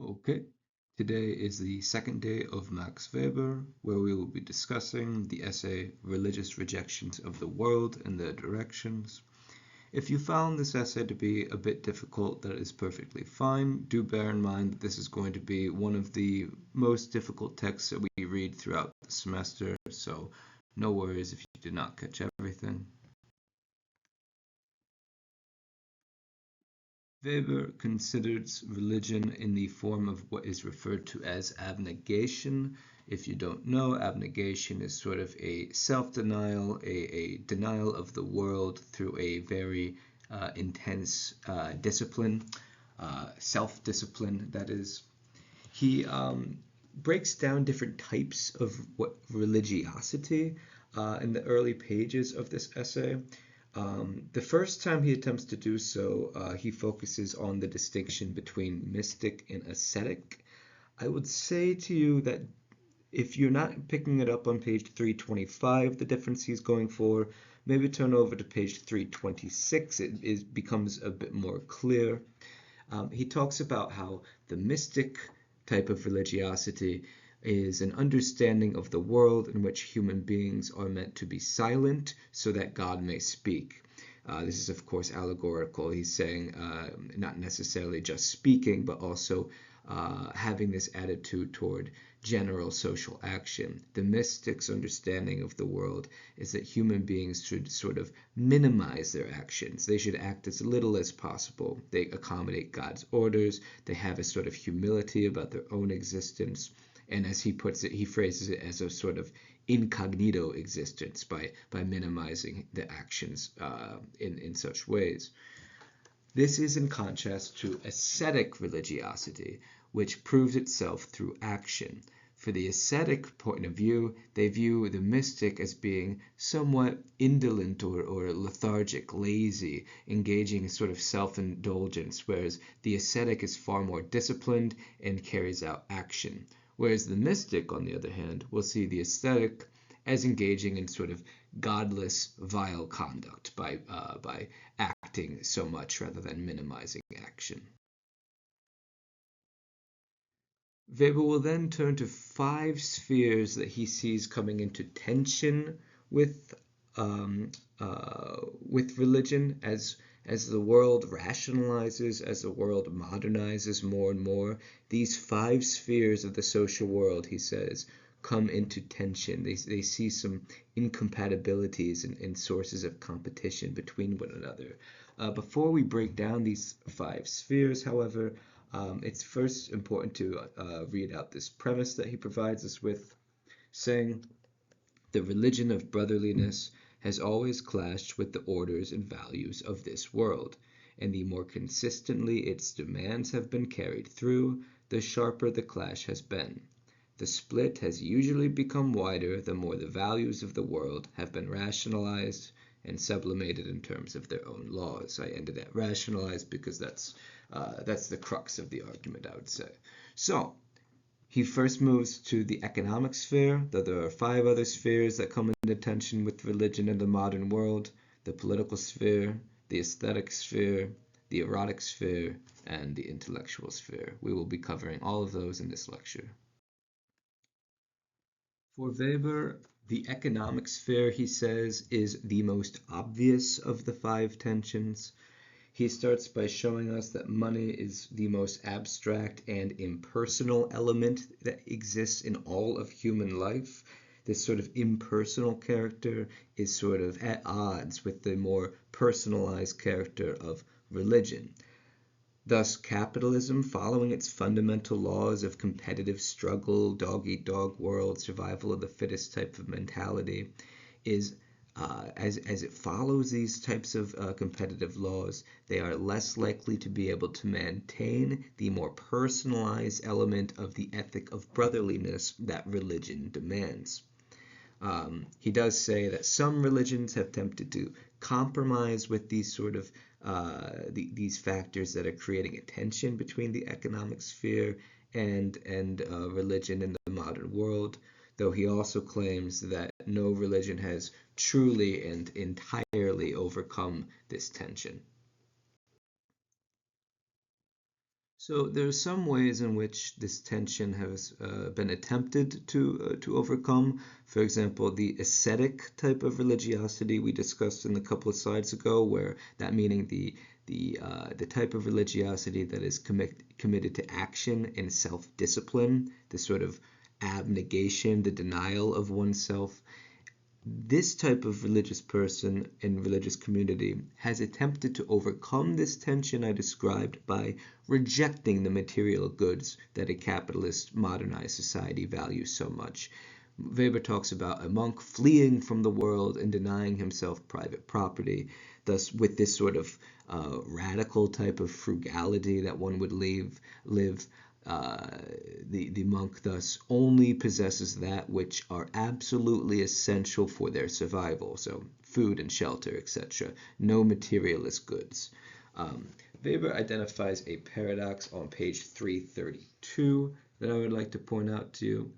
Okay, today is the second day of Max Weber, where we will be discussing the essay Religious Rejections of the World and Their Directions. If you found this essay to be a bit difficult, that is perfectly fine. Do bear in mind that this is going to be one of the most difficult texts that we read throughout the semester, so no worries if you did not catch everything. Weber considers religion in the form of what is referred to as abnegation. If you don't know, abnegation is sort of a self-denial, a denial of the world through a very intense discipline, self-discipline, that is. He breaks down different types of what religiosity in the early pages of this essay. The first time he attempts to do so, he focuses on the distinction between mystic and ascetic. I would say to you that if you're not picking it up on page 325, the difference he's going for, maybe turn over to page 326. Becomes a bit more clear. He talks about how the mystic type of religiosity is an understanding of the world in which human beings are meant to be silent so that God may speak. This is, of course, allegorical. He's saying not necessarily just speaking, but also having this attitude toward general social action. The mystics' understanding of the world is that human beings should sort of minimize their actions. They should act as little as possible. They accommodate God's orders. They have a sort of humility about their own existence. And as he puts it, he phrases it as a sort of incognito existence by minimizing the actions in such ways. This is in contrast to ascetic religiosity, which proves itself through action. For the ascetic point of view, they view the mystic as being somewhat indolent or lethargic, lazy, engaging in sort of self-indulgence, whereas the ascetic is far more disciplined and carries out action. Whereas the mystic, on the other hand, will see the ascetic as engaging in sort of godless, vile conduct by acting so much rather than minimizing action. Weber will then turn to five spheres that he sees coming into tension with with religion as the world rationalizes, as the world modernizes more and more. These five spheres of the social world, he says, come into tension. They see some incompatibilities and sources of competition between one another. Before we break down these five spheres, however, it's first important to read out this premise that he provides us with, saying, the religion of brotherliness has always clashed with the orders and values of this world, and the more consistently its demands have been carried through, the sharper the clash has been. The split has usually become wider the more the values of the world have been rationalized and sublimated in terms of their own laws. I ended at rationalized because that's the crux of the argument, I would say. So, he first moves to the economic sphere, though there are five other spheres that come into tension with religion in the modern world: the political sphere, the aesthetic sphere, the erotic sphere, and the intellectual sphere. We will be covering all of those in this lecture. For Weber, the economic sphere, he says, is the most obvious of the five tensions. He starts by showing us that money is the most abstract and impersonal element that exists in all of human life. This sort of impersonal character is sort of at odds with the more personalized character of religion. Thus, capitalism, following its fundamental laws of competitive struggle, dog-eat-dog world, survival of the fittest type of mentality, is as it follows these types of competitive laws, they are less likely to be able to maintain the more personalized element of the ethic of brotherliness that religion demands. He does say that some religions have attempted to compromise with these sort of these factors that are creating a tension between the economic sphere and religion in the modern world, though he also claims that no religion has truly and entirely overcome this tension. So there are some ways in which this tension has been attempted to overcome. For example, the ascetic type of religiosity we discussed in a couple of slides ago, where that meaning the type of religiosity that is committed to action and self-discipline, the sort of abnegation, the denial of oneself. This type of religious person and religious community has attempted to overcome this tension I described by rejecting the material goods that a capitalist modernized society values so much. Weber talks about a monk fleeing from the world and denying himself private property, thus with this sort of radical type of frugality that one would live. The monk thus only possesses that which are absolutely essential for their survival, so food and shelter, etc. No materialist goods. Weber identifies a paradox on page 332 that I would like to point out to you.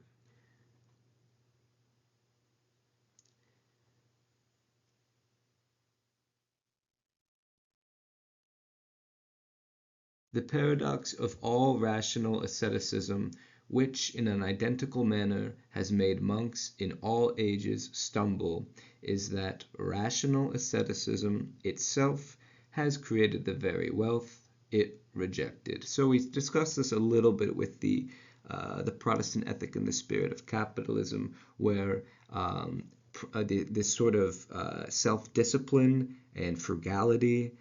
The paradox of all rational asceticism, which in an identical manner has made monks in all ages stumble, is that rational asceticism itself has created the very wealth it rejected. So we discussed this a little bit with the Protestant ethic and the spirit of capitalism, where this sort of self-discipline and frugality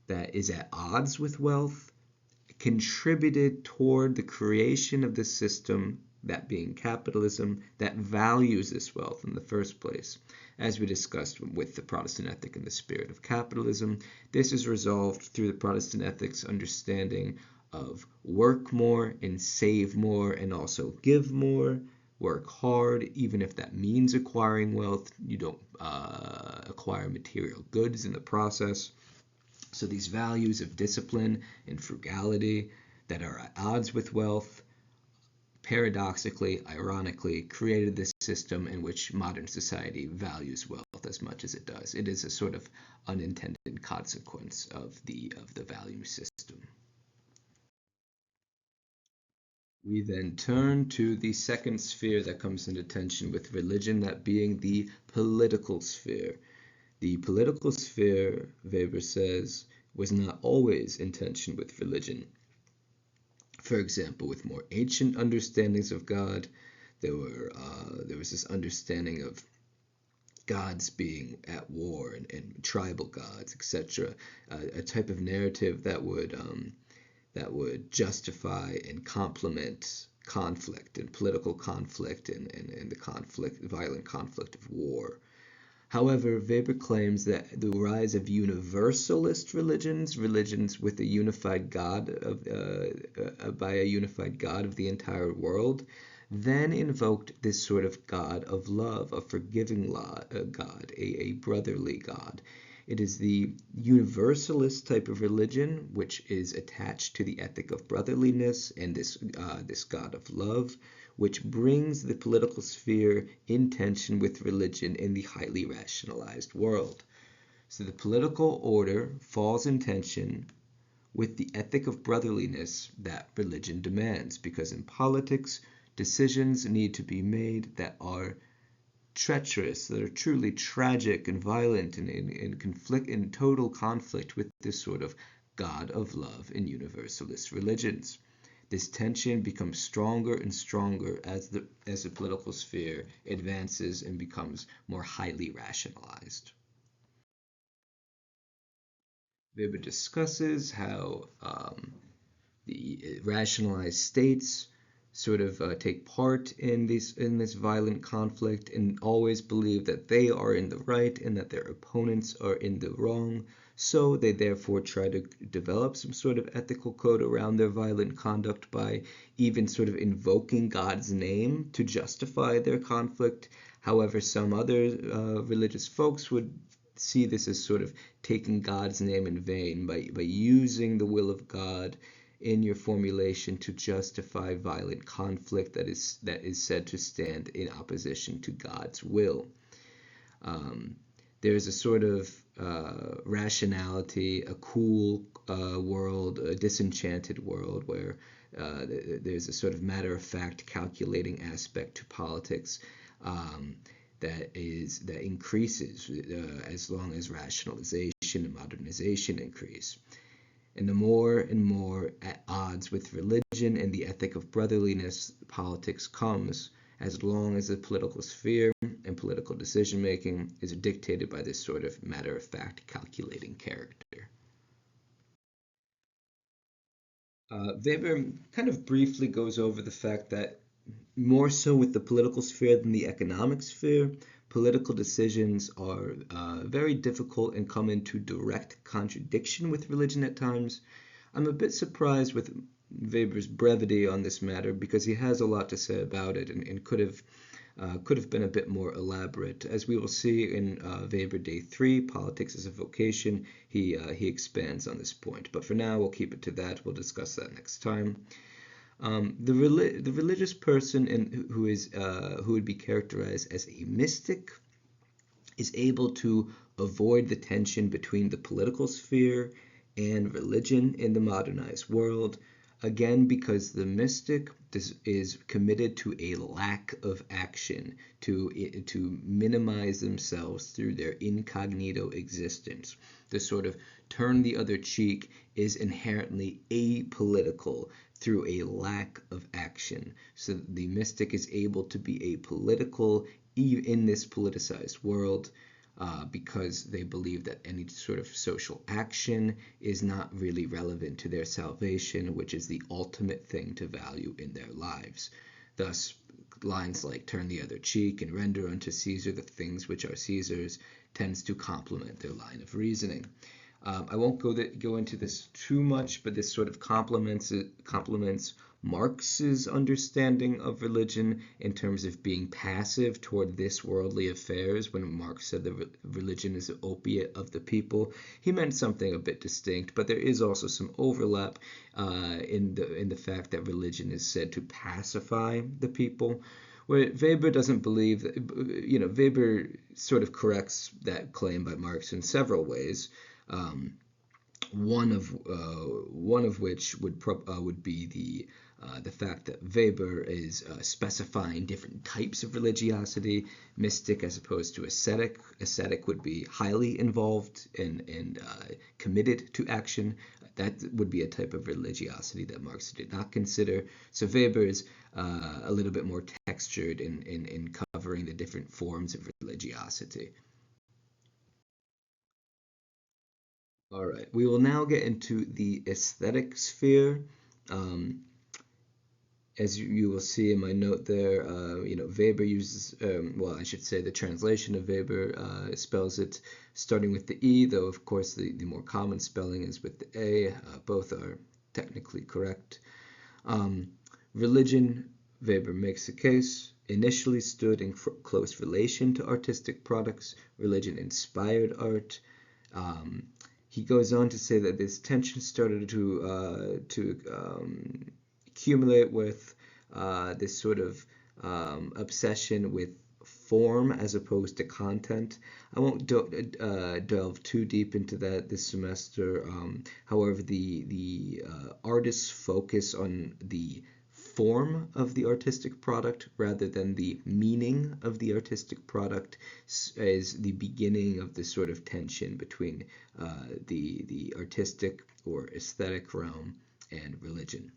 that is at odds with wealth contributed toward the creation of the system, that being capitalism, that values this wealth in the first place. As we discussed with the Protestant ethic and the spirit of capitalism, this is resolved through the Protestant ethic's understanding of work more and save more and also give more. Work hard, even if that means acquiring wealth. You don't acquire material goods in the process. So these values of discipline and frugality that are at odds with wealth, paradoxically, ironically, created this system in which modern society values wealth as much as it does. It is a sort of unintended consequence of the value system. We then turn to the second sphere that comes into tension with religion, that being the political sphere. The political sphere, Weber says, was not always in tension with religion. For example, with more ancient understandings of God, there was this understanding of gods being at war and tribal gods, etc. A type of narrative that would justify and complement conflict and political conflict and the violent conflict of war. However, Weber claims that the rise of universalist religions with a unified God by a unified God of the entire world, then invoked this sort of God of love, a forgiving God, a brotherly God. It is the universalist type of religion which is attached to the ethic of brotherliness and this God of love, which brings the political sphere in tension with religion in the highly rationalized world. So the political order falls in tension with the ethic of brotherliness that religion demands, because in politics, decisions need to be made that are treacherous, that are truly tragic and violent and in total conflict with this sort of God of love in universalist religions. This tension becomes stronger and stronger as the political sphere advances and becomes more highly rationalized. Weber discusses how the rationalized states sort of take part in this violent conflict and always believe that they are in the right and that their opponents are in the wrong. So they therefore try to develop some sort of ethical code around their violent conduct by even sort of invoking God's name to justify their conflict. However, some other religious folks would see this as sort of taking God's name in vain by using the will of God in your formulation to justify violent conflict that is said to stand in opposition to God's will. there's a sort of rationality, a cool world, a disenchanted world where there's a sort of matter-of-fact calculating aspect to politics um, that increases as long as rationalization and modernization increase. And the more and more at odds with religion and the ethic of brotherliness politics comes, as long as the political sphere and political decision making is dictated by this sort of matter of fact calculating character. Weber kind of briefly goes over the fact that more so with the political sphere than the economic sphere, political decisions are very difficult and come into direct contradiction with religion at times. I'm a bit surprised with Weber's brevity on this matter because he has a lot to say about it and could have been a bit more elaborate. As we will see in Weber Day 3, Politics as a Vocation, he expands on this point. But for now, we'll keep it to that. We'll discuss that next time. The religious person who would be characterized as a mystic is able to avoid the tension between the political sphere and religion in the modernized world, again because the mystic is committed to a lack of action, to minimize themselves through their incognito existence. The sort of turn the other cheek is inherently apolitical through a lack of action. So the mystic is able to be apolitical in this politicized world because they believe that any sort of social action is not really relevant to their salvation, which is the ultimate thing to value in their lives. Thus, lines like turn the other cheek and render unto Caesar the things which are Caesar's tends to complement their line of reasoning. I won't go into this too much, but this sort of complements Marx's understanding of religion in terms of being passive toward this worldly affairs. When Marx said that religion is the opiate of the people, he meant something a bit distinct, but there is also some overlap in the fact that religion is said to pacify the people. Where Weber doesn't believe that, Weber sort of corrects that claim by Marx in several ways. One of which would be the fact that Weber is specifying different types of religiosity, mystic as opposed to ascetic. Ascetic would be highly involved and committed to action. That would be a type of religiosity that Marx did not consider. So Weber is a little bit more textured in covering the different forms of religiosity. All right, we will now get into the aesthetic sphere. Um, as you will see in my note there, Weber uses, I should say the translation of Weber spells it starting with the E, though of course the more common spelling is with the A. Both are technically correct. Religion, Weber makes a case, initially stood in close relation to artistic products. Religion inspired art. He goes on to say that this tension started to accumulate with this sort of obsession with form as opposed to content. I won't delve too deep into that this semester. However, the artists focus on the form of the artistic product rather than the meaning of the artistic product is the beginning of this sort of tension between the artistic or aesthetic realm and religion.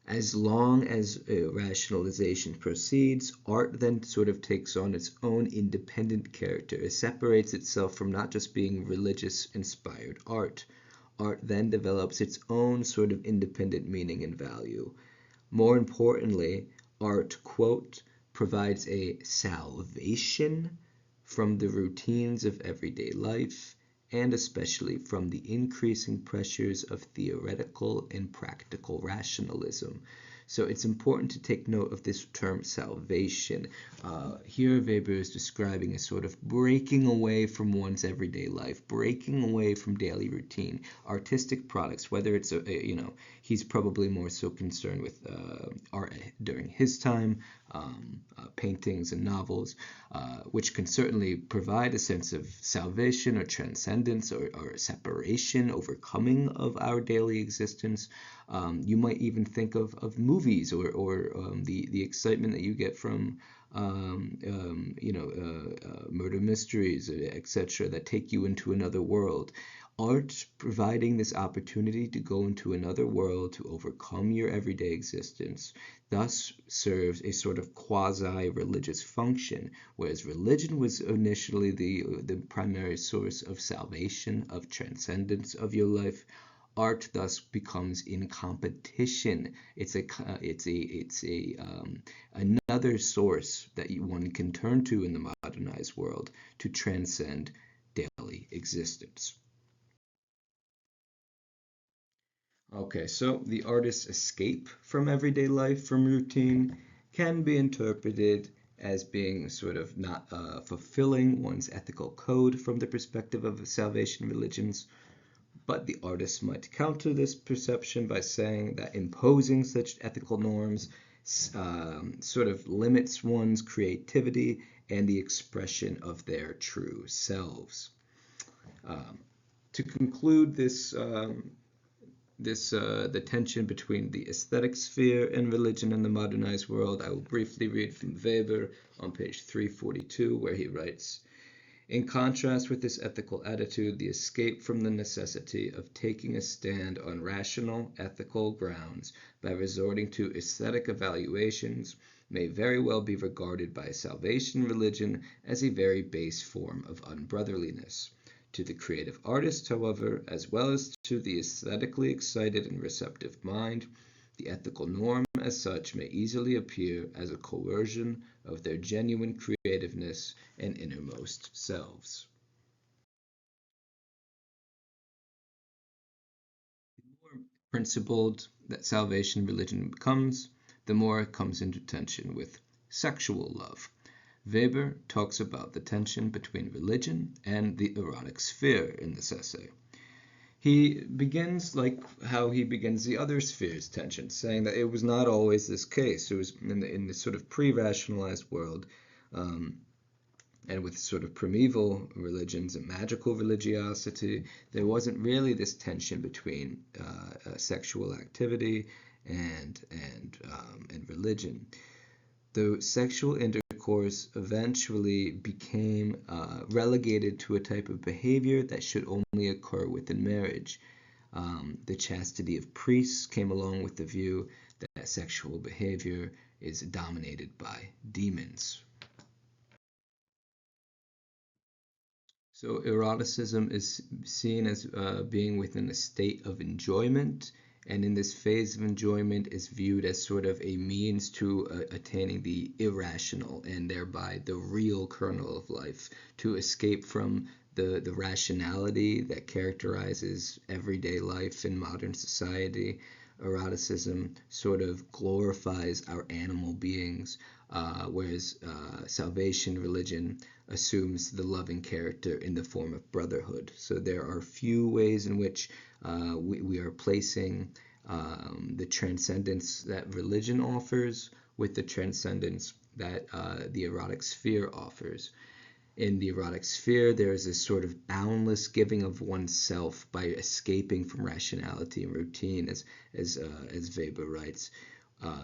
As long as rationalization proceeds, art then sort of takes on its own independent character. It separates itself from not just being religious-inspired art. Art then develops its own sort of independent meaning and value. More importantly, art, quote, provides a salvation from the routines of everyday life, and especially from the increasing pressures of theoretical and practical rationalism. So it's important to take note of this term salvation. Here Weber is describing a sort of breaking away from one's everyday life, breaking away from daily routine, artistic products, whether it's, he's probably more so concerned with art during his time, paintings and novels, which can certainly provide a sense of salvation or transcendence or separation, overcoming of our daily existence. You might even think of movies or the excitement that you get from murder mysteries, etc., that take you into another world. Art providing this opportunity to go into another world, to overcome your everyday existence, thus serves a sort of quasi-religious function, whereas religion was initially the primary source of salvation, of transcendence of your life. Art thus becomes in competition. It's another source that one can turn to in the modernized world to transcend daily existence. Okay, so the artist's escape from everyday life, from routine, can be interpreted as being sort of not fulfilling one's ethical code from the perspective of salvation religions. But the artist might counter this perception by saying that imposing such ethical norms sort of limits one's creativity and the expression of their true selves. To conclude the tension between the aesthetic sphere and religion in the modernized world, I will briefly read from Weber on page 342, where he writes, "In contrast with this ethical attitude, the escape from the necessity of taking a stand on rational, ethical grounds by resorting to aesthetic evaluations may very well be regarded by salvation religion as a very base form of unbrotherliness. To the creative artist, however, as well as to the aesthetically excited and receptive mind, the ethical norm as such may easily appear as a coercion of their genuine creativeness and innermost selves." The more principled that salvation religion becomes, the more it comes into tension with sexual love. Weber talks about the tension between religion and the erotic sphere in this essay. He begins like how he begins the other sphere's tension, saying that it was not always this case. It was in the sort of pre-rationalized world, and with sort of primeval religions and magical religiosity, there wasn't really this tension between sexual activity and religion. The sexual intercourse eventually became relegated to a type of behavior that should only occur within marriage. The chastity of priests came along with the view that sexual behavior is dominated by demons. So eroticism is seen as being within a state of enjoyment, and in this phase of enjoyment is viewed as sort of a means to attaining the irrational and thereby the real kernel of life, to escape from the rationality that characterizes everyday life in modern society. Eroticism sort of glorifies our animal beings, whereas salvation religion assumes the loving character in the form of brotherhood. So there are few ways in which we are placing the transcendence that religion offers with the transcendence that the erotic sphere offers. In the erotic sphere, there is this sort of boundless giving of oneself by escaping from rationality and routine, as Weber writes.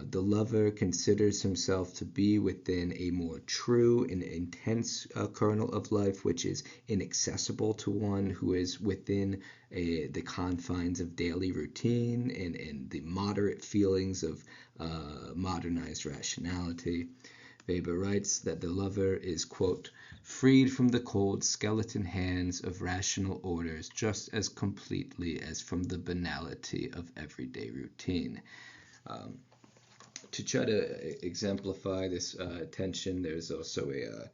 The lover considers himself to be within a more true and intense kernel of life, which is inaccessible to one who is within the confines of daily routine and the moderate feelings of modernized rationality. Weber writes that the lover is, quote, "freed from the cold skeleton hands of rational orders just as completely as from the banality of everyday routine." To try to exemplify this tension, there's also a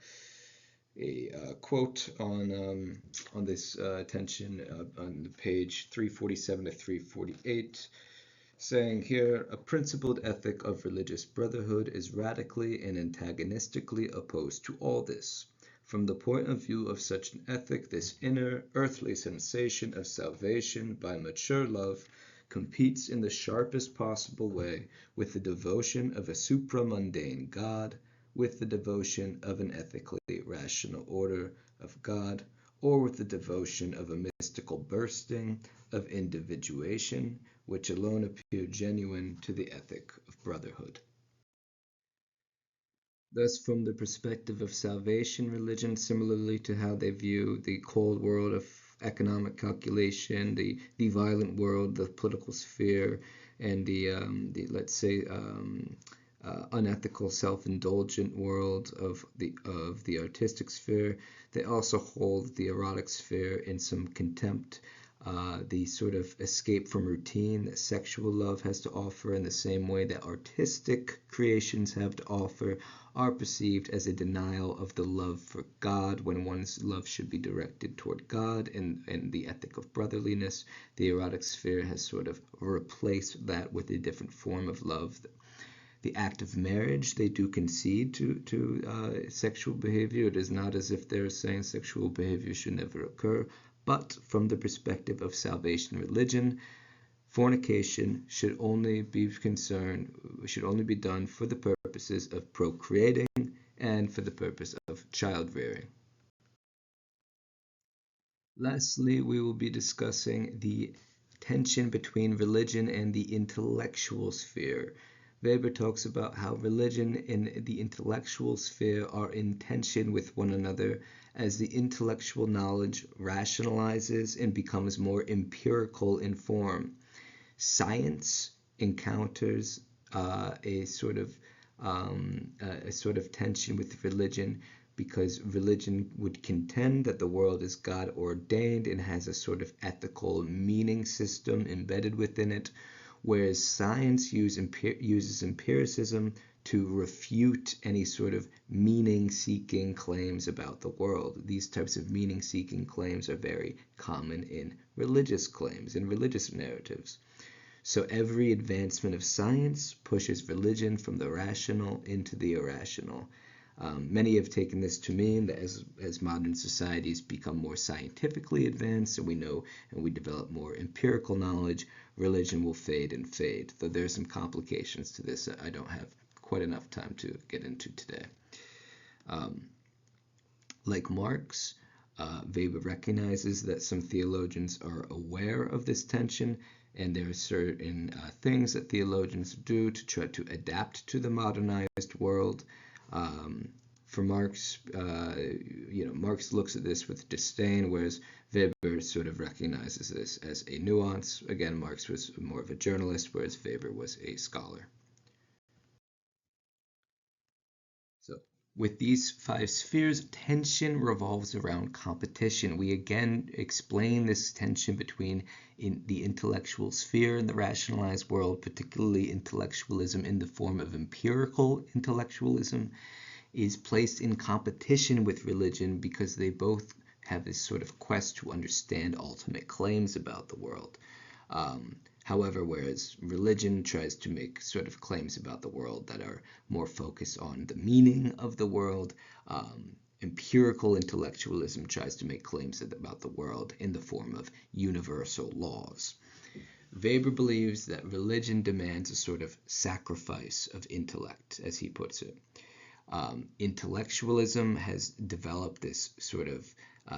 quote on this tension on page 347 to 348, saying here, a principled ethic of religious brotherhood is radically and antagonistically opposed to all this. From the point of view of such an ethic, this inner, earthly sensation of salvation by mature love competes in the sharpest possible way with the devotion of a supramundane God, with the devotion of an ethically rational order of God, or with the devotion of a mystical bursting of individuation, which alone appear genuine to the ethic of brotherhood. Thus, from the perspective of salvation religion, similarly to how they view the cold world of economic calculation, the violent world, the political sphere, and the let's say unethical, self-indulgent world of the artistic sphere, they also hold the erotic sphere in some contempt. The sort of escape from routine that sexual love has to offer, in the same way that artistic creations have to offer, are perceived as a denial of the love for God, when one's love should be directed toward God and the ethic of brotherliness. The erotic sphere has sort of replaced that with a different form of love. The act of marriage, they do concede to sexual behavior. It is not as if they're saying sexual behavior should never occur, but from the perspective of salvation religion, fornication should only be done for the purposes of procreating and for the purpose of child rearing. Lastly, we will be discussing the tension between religion and the intellectual sphere. Weber talks about how religion and the intellectual sphere are in tension with one another as the intellectual knowledge rationalizes and becomes more empirical in form. Science encounters a sort of tension with religion, because religion would contend that the world is God ordained and has a sort of ethical meaning system embedded within it, whereas science uses empiricism to refute any sort of meaning-seeking claims about the world. These types of meaning-seeking claims are very common in religious claims, in religious narratives. So every advancement of science pushes religion from the rational into the irrational. Many have taken this to mean that as modern societies become more scientifically advanced and we develop more empirical knowledge, religion will fade and fade. Though there are some complications to this I don't have quite enough time to get into today. Like Marx, Weber recognizes that some theologians are aware of this tension, and there are certain things that theologians do to try to adapt to the modernized world. For Marx, Marx looks at this with disdain, whereas Weber sort of recognizes this as a nuance. Again, Marx was more of a journalist, whereas Weber was a scholar. So, with these 5 spheres, tension revolves around competition. We again explain this tension between the intellectual sphere and the rationalized world, particularly intellectualism in the form of empirical intellectualism, is placed in competition with religion because they both have this sort of quest to understand ultimate claims about the world. However, whereas religion tries to make sort of claims about the world that are more focused on the meaning of the world, empirical intellectualism tries to make claims about the world in the form of universal laws. Weber believes that religion demands a sort of sacrifice of intellect, as he puts it. Intellectualism has developed this sort of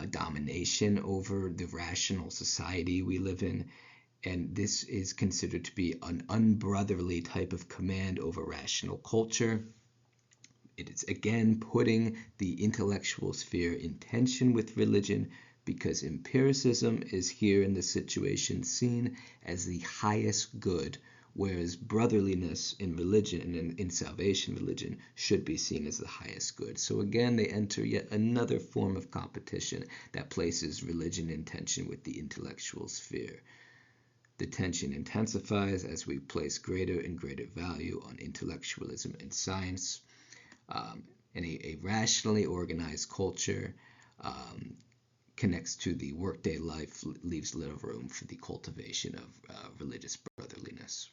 domination over the rational society we live in, and this is considered to be an unbrotherly type of command over rational culture. It is again putting the intellectual sphere in tension with religion, because empiricism is here in this situation seen as the highest good, whereas brotherliness in religion and in salvation religion should be seen as the highest good. So again, they enter yet another form of competition that places religion in tension with the intellectual sphere. The tension intensifies as we place greater and greater value on intellectualism and science. And a rationally organized culture connects to the workday life, leaves little room for the cultivation of religious brotherliness.